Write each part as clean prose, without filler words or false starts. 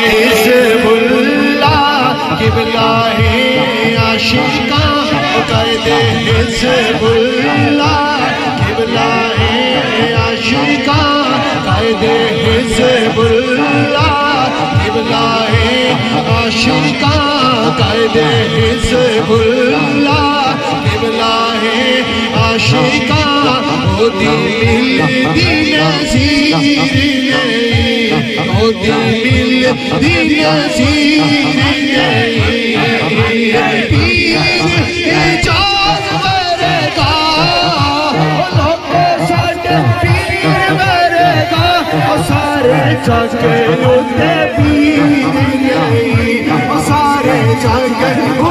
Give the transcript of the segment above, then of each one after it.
Hezbollah क़िबला है आशिका कायदे Hezbollah क़िबला है आशिका कायदे हिज़्बुल्लाह क़िबला है आशिका कायदे हिज़्बुल्लाह क़िबला है आशिका ओ दिल नज़ीर ओ दिल नज़ीर पीर जानवरगा पीर वरगा सारे जग उते पीर सारे जग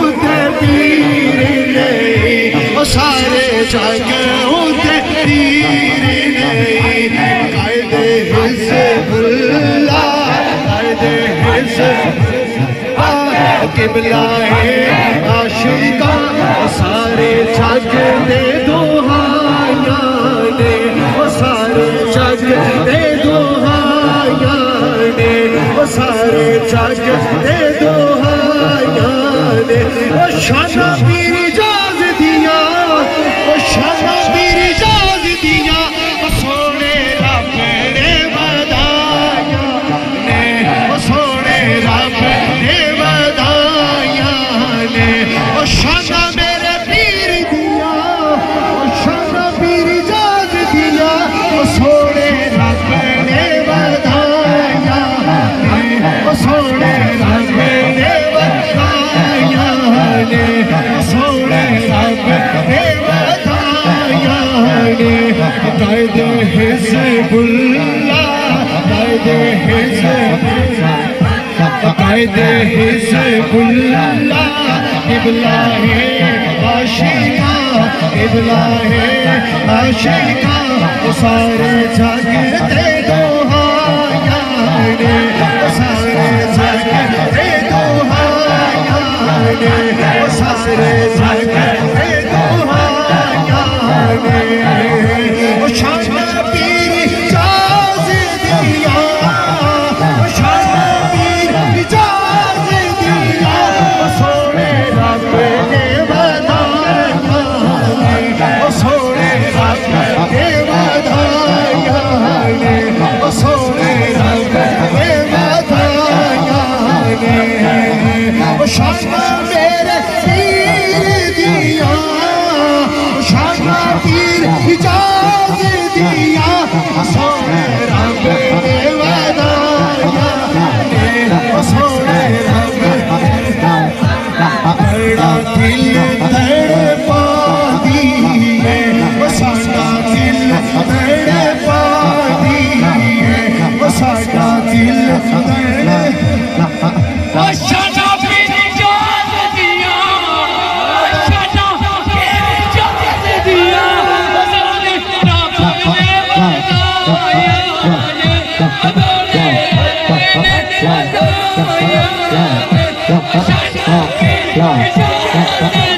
उते पीर सारे जग उते पीर कायदे हिज़्बुल्लाह कायदे हिज़्बुल्लाह क़िबला है आशिका सारे जग दे दुहाया ने सारे जग दे दुहाया ने सारे जग दे दुहाया ने शाना पीर जाज दिया शाना पीर जाज दिया सोने रब ने बधाया ने सोने रब ने बधाया ने शाना मेरे पीर दिया शाना पीर जाज दिया सोने रब ने बधाया ने सोने रब ने बधाया ने सोने रब ने बधाया ने कायदे हिज़्बुल्लाह कायदे हिज़्बुल्लाह कायदे हिज़्बुल्लाह क़िबला है आशिका क़िबला है आशिका सारे जग दे दुहाया ने सारे जग दे दुहाया ने सारे जग दे दुहाया ने शाना पीर जाज दिया शाना पीर जाज दिया सोने रब ने बधाया सोने रब ने बधाया सोने रब ने बधाया शाना मेरे पीर दिया शाना पीर इजाज़ दिया सोने रब ने बधाया सोने रब बड़ा दिल तड़पा दिए साडा दिल तड़पा दिए साडा दिल तड़पा शाना पीर इजाज़ दिया शाना पीर इजाज़ दिया सोने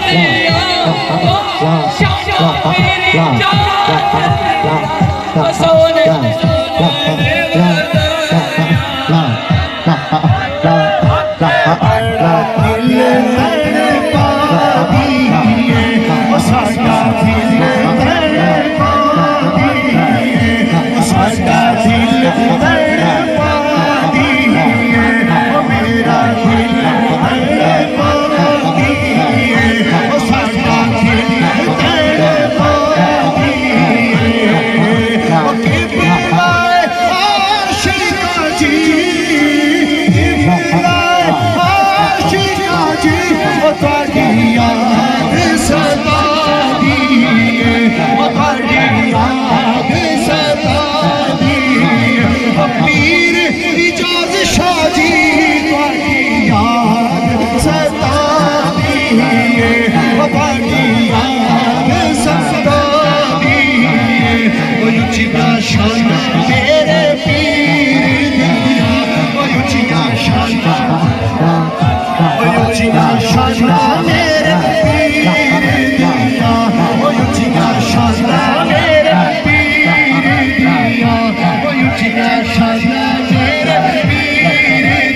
रब ने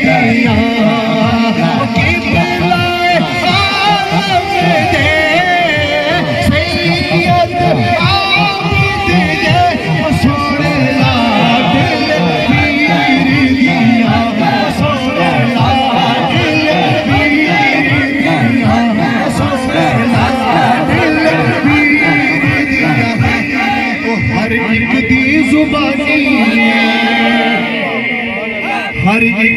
बधाया